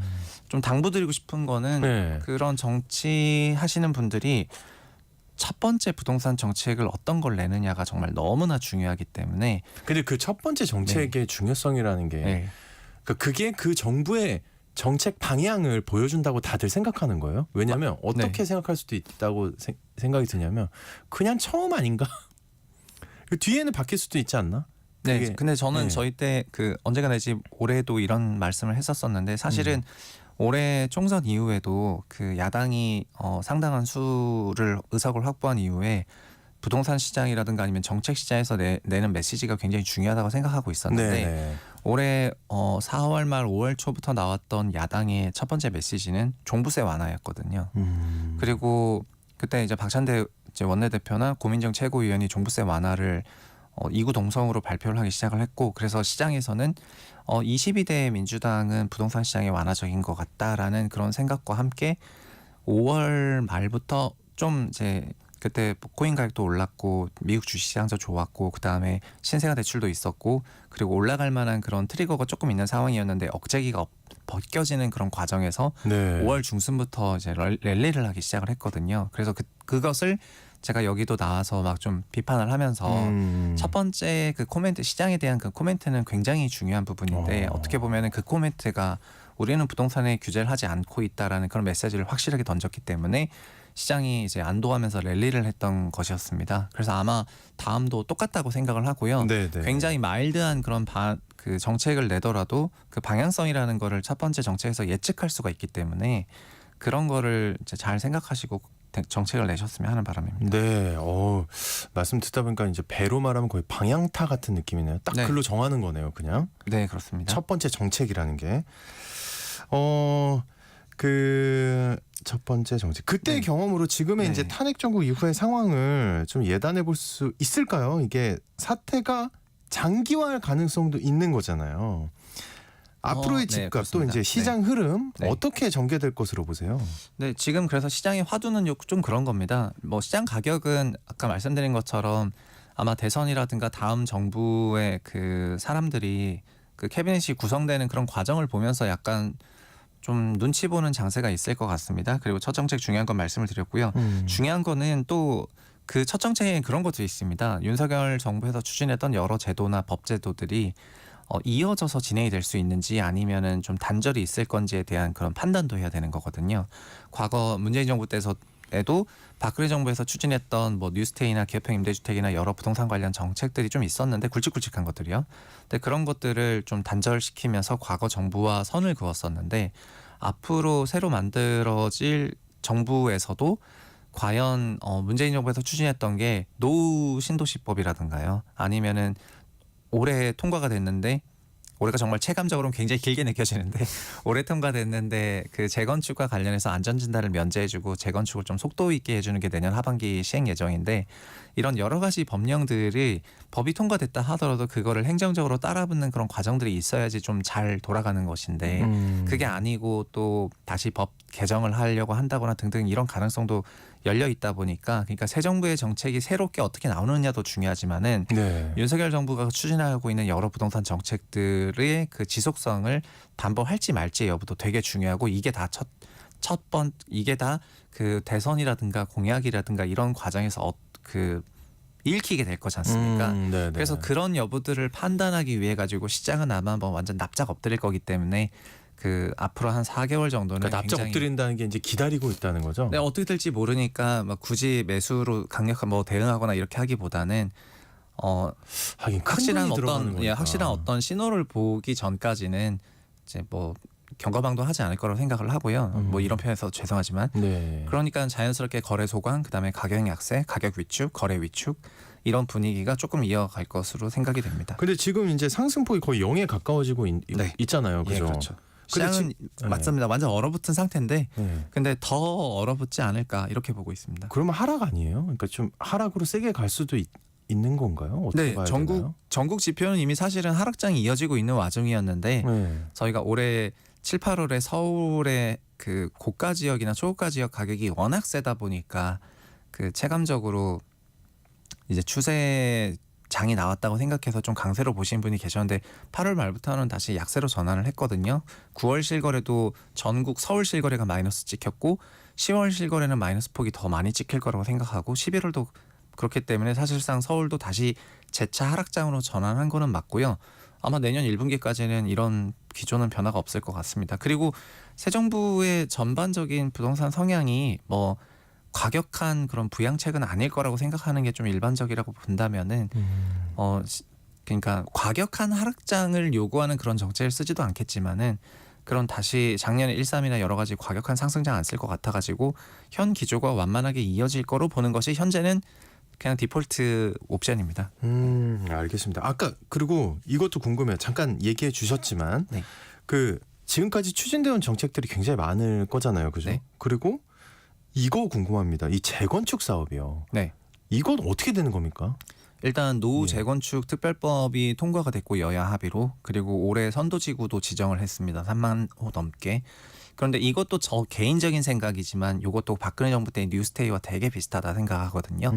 S5: 좀 당부드리고 싶은 거는
S2: 네.
S5: 그런 정치 하시는 분들이 첫 번째 부동산 정책을 어떤 걸 내느냐가 정말 너무나 중요하기 때문에
S2: 근데 그 첫 번째 정책의 중요성이라는 게
S5: 네.
S2: 그게 그 정부의 정책 방향을 보여준다고 다들 생각하는 거예요. 왜냐하면 어떻게 생각할 수도 있다고 생각이 드냐면 그냥 처음 아닌가? 그 뒤에는 바뀔 수도 있지 않나?
S5: 네.
S2: 그게-
S5: 근데 저는
S2: 네.
S5: 저희 때 그 언제가 내지 올해도 이런 말씀을 했었었는데 사실은 올해 총선 이후에도 그 야당이 상당한 수를 의석을 확보한 이후에 부동산 시장이라든가 아니면 정책 시장에서 내는 메시지가 굉장히 중요하다고 생각하고 있었는데
S2: 네.
S5: 올해 4월 말 5월 초부터 나왔던 야당의 첫 번째 메시지는 종부세 완화였거든요. 그리고 그때 이제 박찬대 이제 원내대표나 고민정 최고위원이 종부세 완화를 이구동성으로 발표를 하기 시작을 했고 그래서 시장에서는 22대 민주당은 부동산 시장이 완화적인 것 같다라는 그런 생각과 함께 5월 말부터 좀 이제 그때 코인 가격도 올랐고 미국 주식시장도 좋았고 그다음에 신생아 대출도 있었고 그리고 올라갈 만한 그런 트리거가 조금 있는 상황이었는데 억제기가 벗겨지는 그런 과정에서
S2: 네.
S5: 5월 중순부터 이제 랠리를 하기 시작을 했거든요. 그래서 그것을 제가 여기도 나와서 막 좀 비판을 하면서 첫 번째 그 코멘트 시장에 대한 그 코멘트는 굉장히 중요한 부분인데 어떻게 보면은 그 코멘트가 우리는 부동산에 규제를 하지 않고 있다라는 그런 메시지를 확실하게 던졌기 때문에 시장이 이제 안도하면서 랠리를 했던 것이었습니다. 그래서 아마 다음도 똑같다고 생각을 하고요.
S2: 네, 네.
S5: 굉장히 마일드한 그런 그 정책을 내더라도 그 방향성이라는 거를 첫 번째 정책에서 예측할 수가 있기 때문에 그런 거를 이제 잘 생각하시고 정책을 내셨으면 하는 바람입니다.
S2: 네, 말씀 듣다 보니까 이제 배로 말하면 거의 방향타 같은 느낌이네요. 딱
S5: 네.
S2: 글로 정하는 거네요, 그냥.
S5: 네, 그렇습니다.
S2: 첫 번째 정책이라는 게. 그 첫 번째 정책. 그때의
S5: 네.
S2: 경험으로 지금의
S5: 네.
S2: 이제 탄핵 정국 이후의 상황을 좀 예단해 볼 수 있을까요? 이게 사태가 장기화할 가능성도 있는 거잖아요. 앞으로의
S5: 네,
S2: 집값 또
S5: 그렇습니다.
S2: 이제 시장 흐름
S5: 네.
S2: 어떻게 전개될 것으로 보세요?
S5: 네, 지금 그래서 시장의 화두는 좀 그런 겁니다. 뭐 시장 가격은 아까 말씀드린 것처럼 아마 대선이라든가 다음 정부의 그 사람들이 그 캐비닛이 구성되는 그런 과정을 보면서 약간 좀 눈치 보는 장세가 있을 것 같습니다. 그리고 첫 정책 중요한 건 말씀을 드렸고요. 중요한 거는 또 그 첫 정책에 그런 것도 있습니다. 윤석열 정부에서 추진했던 여러 제도나 법제도들이 이어져서 진행이 될 수 있는지 아니면은 좀 단절이 있을 건지에 대한 그런 판단도 해야 되는 거거든요. 과거 문재인 정부 때에도 박근혜 정부에서 추진했던 뭐 뉴스테이나 기업형 임대주택이나 여러 부동산 관련 정책들이 좀 있었는데 굵직굵직한 것들이요. 근데 그런 것들을 좀 단절시키면서 과거 정부와 선을 그었었는데 앞으로 새로 만들어질 정부에서도 과연 문재인 정부에서 추진했던 게 노후 신도시법이라든가요. 아니면은 올해 통과가 됐는데 올해가 정말 체감적으로는 굉장히 길게 느껴지는데 올해 통과됐는데 그 재건축과 관련해서 안전진단을 면제해주고 재건축을 좀 속도 있게 해주는 게 내년 하반기 시행 예정인데 이런 여러 가지 법령들이 법이 통과됐다 하더라도 그거를 행정적으로 따라붙는 그런 과정들이 있어야지 좀 잘 돌아가는 것인데 그게 아니고 또 다시 법 개정을 하려고 한다거나 등등 이런 가능성도 열려 있다 보니까 그러니까 새 정부의 정책이 새롭게 어떻게 나오느냐도 중요하지만은
S2: 네.
S5: 윤석열 정부가 추진하고 있는 여러 부동산 정책들의 그 지속성을 담보할지 말지 여부도 되게 중요하고 이게 다 이게 다 그 대선이라든가 공약이라든가 이런 과정에서 그 읽히게 될 거지 않습니까?
S2: 네네.
S5: 그래서 그런 여부들을 판단하기 위해 가지고 시장은 아마 뭐 완전 납작 엎드릴 거기 때문에 그 앞으로 한 4개월 정도는
S2: 그러니까 납작
S5: 굉장히
S2: 엎드린다는 게 이제 기다리고 있다는 거죠.
S5: 네, 어떻게 될지 모르니까 막 굳이 매수로 강력한 뭐 대응하거나 이렇게 하기보다는
S2: 하긴 큰
S5: 확실한
S2: 돈이 들어가는
S5: 어떤
S2: 거니까.
S5: 확실한 어떤 신호를 보기 전까지는 이제 뭐 경거방도 하지 않을 거라고 생각을 하고요. 뭐 이런 표현에서 죄송하지만
S2: 네.
S5: 그러니까 자연스럽게 거래 소강, 그다음에 가격 약세, 가격 위축, 거래 위축 이런 분위기가 조금 이어갈 것으로 생각이 됩니다.
S2: 근데 지금 이제 상승폭이 거의 0에 가까워지고
S5: 네.
S2: 있잖아요.
S5: 예,
S2: 그죠?
S5: 그렇죠.
S2: 근데
S5: 시장은
S2: 네.
S5: 맞습니다. 완전 얼어붙은 상태인데
S2: 네.
S5: 근데 더 얼어붙지 않을까 이렇게 보고 있습니다.
S2: 그러면 하락 아니에요? 그러니까 좀 하락으로 세게 갈 수도 있는 건가요? 어떻게
S5: 네,
S2: 봐야 되나요?
S5: 전국 지표는 이미 사실은 하락장이 이어지고 있는 와중이었는데
S2: 네.
S5: 저희가 올해 7, 8월에 서울의 그 고가 지역이나 초고가 지역 가격이 워낙 세다 보니까 그 체감적으로 이제 추세 장이 나왔다고 생각해서 좀 강세로 보신 분이 계셨는데 8월 말부터는 다시 약세로 전환을 했거든요. 9월 실거래도 전국 서울 실거래가 마이너스 찍혔고 10월 실거래는 마이너스 폭이 더 많이 찍힐 거라고 생각하고 11월도 그렇기 때문에 사실상 서울도 다시 재차 하락장으로 전환한 거는 맞고요. 아마 내년 1분기까지는 이런 기조는 변화가 없을 것 같습니다. 그리고 새 정부의 전반적인 부동산 성향이 뭐 과격한 그런 부양책은 아닐 거라고 생각하는 게 좀 일반적이라고 본다면은 그러니까 과격한 하락장을 요구하는 그런 정책을 쓰지도 않겠지만은 그런 다시 작년에 1.3이나 여러 가지 과격한 상승장 안 쓸 것 같아가지고 현 기조가 완만하게 이어질 거로 보는 것이 현재는 그냥 디폴트 옵션입니다.
S2: 알겠습니다. 아까 그리고 이것도 궁금해요. 잠깐 얘기해 주셨지만
S5: 네.
S2: 그 지금까지 추진되어 온 정책들이 굉장히 많을 거잖아요, 그죠?
S5: 네.
S2: 그리고 이거 궁금합니다. 이 재건축 사업이요.
S5: 네.
S2: 이건 어떻게 되는 겁니까?
S5: 일단 노후
S2: 예.
S5: 재건축 특별법이 통과가 됐고 여야 합의로 그리고 올해 선도지구도 지정을 했습니다. 3만 호 넘게. 그런데 이것도 저 개인적인 생각이지만 이것도 박근혜 정부 때 뉴스테이와 되게 비슷하다 생각하거든요.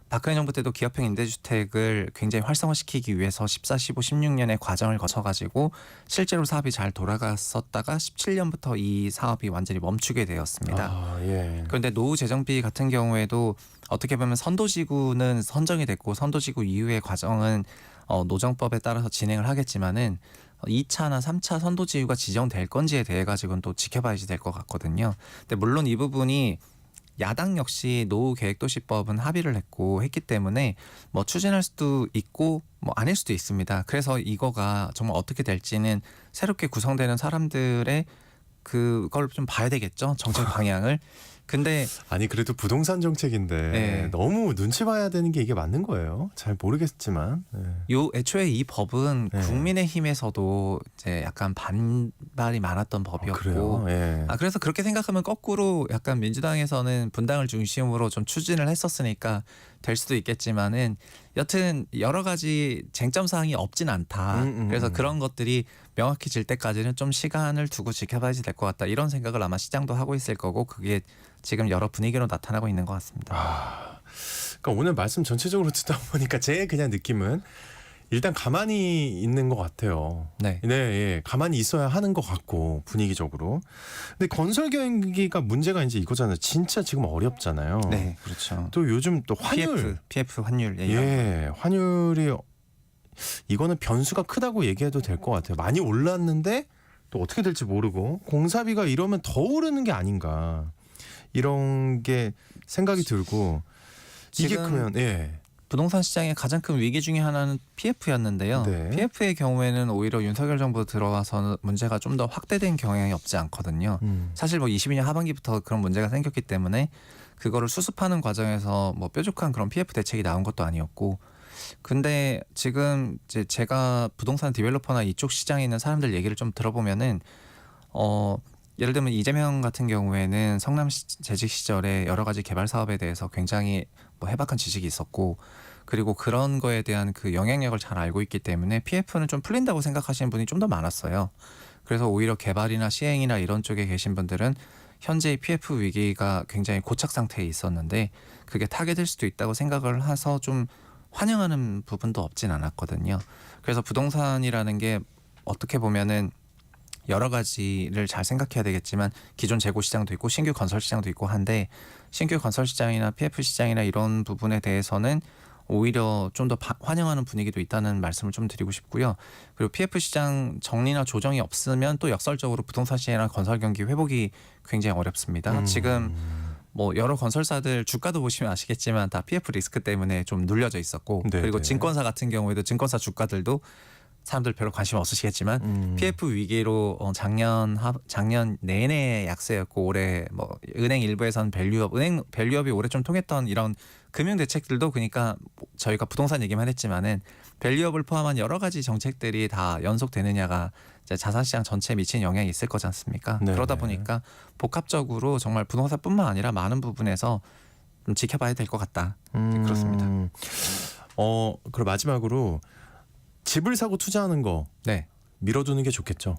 S5: 박근혜 정부 때도 기업형 임대주택을 굉장히 활성화시키기 위해서 14, 15, 16년의 과정을 거쳐가지고 실제로 사업이 잘 돌아갔었다가 17년부터 이 사업이 완전히 멈추게 되었습니다.
S2: 아, 예.
S5: 그런데 노후 재정비 같은 경우에도 어떻게 보면 선도지구는 선정이 됐고 선도지구 이후의 과정은 노정법에 따라서 진행을 하겠지만은 2차나 3차 선도지구가 지정될 건지에 대해 가지고는 또 지켜봐야지 될 것 같거든요. 근데 물론 이 부분이 야당 역시 노후 계획도시법은 합의를 했기 때문에 뭐 추진할 수도 있고 뭐 아닐 수도 있습니다. 그래서 이거가 정말 어떻게 될지는 새롭게 구성되는 사람들의 그걸 좀 봐야 되겠죠. 정책 방향을. 근데
S2: 아니 그래도 부동산 정책인데
S5: 네.
S2: 너무 눈치 봐야 되는 게 이게 맞는 거예요. 잘 모르겠지만. 네.
S5: 애초에 이 법은
S2: 네.
S5: 국민의힘에서도 이제 약간 반발이 많았던 법이었고
S2: 그래요. 예.
S5: 그래서 그렇게 생각하면 거꾸로 약간 민주당에서는 분당을 중심으로 좀 추진을 했었으니까 될 수도 있겠지만은 여튼 여러 가지 쟁점 사항이 없진 않다. 그래서 그런 것들이 명확해질 때까지는 좀 시간을 두고 지켜봐야지 될 것 같다. 이런 생각을 아마 시장도 하고 있을 거고 그게 지금 여러 분위기로 나타나고 있는 것 같습니다.
S2: 그러니까 오늘 말씀 전체적으로 듣다 보니까 제 그냥 느낌은 일단 가만히 있는 것 같아요.
S5: 네.
S2: 네, 예. 가만히 있어야 하는 것 같고 분위기적으로. 근데 건설 경기가 문제가 이제 이거잖아요. 진짜 지금 어렵잖아요.
S5: 네, 그렇죠.
S2: 또 요즘 또 환율,
S5: PF 환율
S2: 예, 환율이 이거는 변수가 크다고 얘기해도 될 것 같아요. 많이 올랐는데 또 어떻게 될지 모르고 공사비가 이러면 더 오르는 게 아닌가 이런 게 생각이 들고 이게
S5: 지금
S2: 크면 예.
S5: 부동산 시장의 가장 큰 위기 중에 하나는 PF였는데요.
S2: 네.
S5: PF의 경우에는 오히려 윤석열 정부 들어와서 문제가 좀 더 확대된 경향이 없지 않거든요. 사실 뭐 22년 하반기부터 그런 문제가 생겼기 때문에 그거를 수습하는 과정에서 뭐 뾰족한 그런 PF 대책이 나온 것도 아니었고 근데 지금 이제 제가 부동산 디벨로퍼나 이쪽 시장에 있는 사람들 얘기를 좀 들어보면은 예를 들면 이재명 같은 경우에는 성남 재직 시절에 여러 가지 개발 사업에 대해서 굉장히 뭐 해박한 지식이 있었고 그리고 그런 거에 대한 그 영향력을 잘 알고 있기 때문에 PF는 좀 풀린다고 생각하시는 분이 좀 더 많았어요. 그래서 오히려 개발이나 시행이나 이런 쪽에 계신 분들은 현재의 PF 위기가 굉장히 고착 상태에 있었는데 그게 타개될 수도 있다고 생각을 해서 좀 환영하는 부분도 없진 않았거든요. 그래서 부동산이라는 게 어떻게 보면은 여러 가지를 잘 생각해야 되겠지만 기존 재고 시장도 있고 신규 건설 시장도 있고 한데 신규 건설 시장이나 PF 시장이나 이런 부분에 대해서는 오히려 좀 더 환영하는 분위기도 있다는 말씀을 좀 드리고 싶고요. 그리고 PF 시장 정리나 조정이 없으면 또 역설적으로 부동산 시장이나 건설 경기 회복이 굉장히 어렵습니다. 지금 뭐 여러 건설사들 주가도 보시면 아시겠지만 다 PF 리스크 때문에 좀 눌려져 있었고
S2: 네,
S5: 그리고
S2: 네.
S5: 증권사 같은 경우에도 증권사 주가들도 사람들 별로 관심 없으시겠지만 PF 위기로 작년 내내 약세였고 올해 뭐 은행 일부에서는 밸류업이 올해 좀 통했던 이런 금융 대책들도 그러니까 저희가 부동산 얘기만 했지만은 밸류업을 포함한 여러 가지 정책들이 다 연속되느냐가 이제 자산시장 전체에 미치는 영향이 있을 거지 않습니까?
S2: 네.
S5: 그러다 보니까 복합적으로 정말 부동산뿐만 아니라 많은 부분에서 좀 지켜봐야 될 것 같다. 그렇습니다.
S2: 그리고 마지막으로 집을 사고 투자하는 거
S5: 네.
S2: 밀어두는 게 좋겠죠.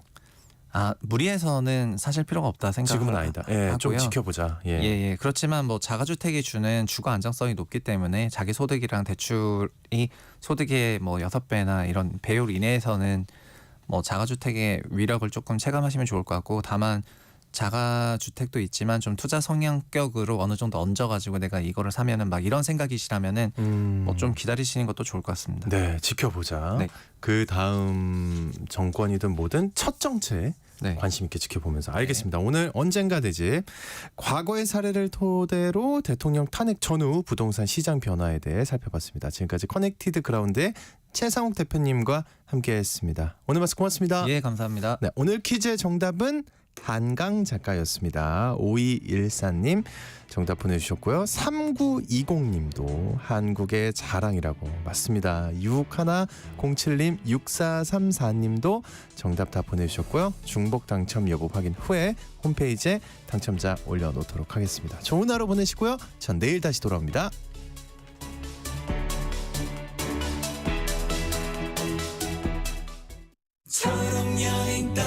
S5: 무리해서는 사실 필요가 없다 생각하고요.
S2: 지금은 아니다. 예, 좀 지켜보자. 예.
S5: 예. 그렇지만 뭐 자가주택이 주는 주거 안정성이 높기 때문에 자기 소득이랑 대출이 소득의 뭐 6배나 이런 배율 이내에서는 뭐 자가주택의 위력을 조금 체감하시면 좋을 것 같고, 다만 자가주택도 있지만 좀 투자 성향격으로 어느 정도 얹어가지고 내가 이거를 사면은 막 이런 생각이시라면은 뭐 좀 기다리시는 것도 좋을 것 같습니다.
S2: 네, 지켜보자.
S5: 네.
S2: 그 다음 정권이든 뭐든 첫 정책
S5: 네.
S2: 관심 있게 지켜보면서 알겠습니다. 오늘 언젠가 되지 과거의 사례를 토대로 대통령 탄핵 전후 부동산 시장 변화에 대해 살펴봤습니다. 지금까지 커넥티드 그라운드의 최상욱 대표님과 함께했습니다. 오늘 말씀 고맙습니다.
S5: 예, 감사합니다.
S2: 네, 오늘 퀴즈의 정답은 한강 작가였습니다. 5214님 정답 보내주셨고요. 3920님도 한국의 자랑이라고 맞습니다. 6107님 6434님도 정답 다 보내주셨고요. 중복 당첨 여부 확인 후에 홈페이지에 당첨자 올려놓도록 하겠습니다. 좋은 하루 보내시고요. 전 내일 다시 돌아옵니다.
S6: 처럼 여행 떠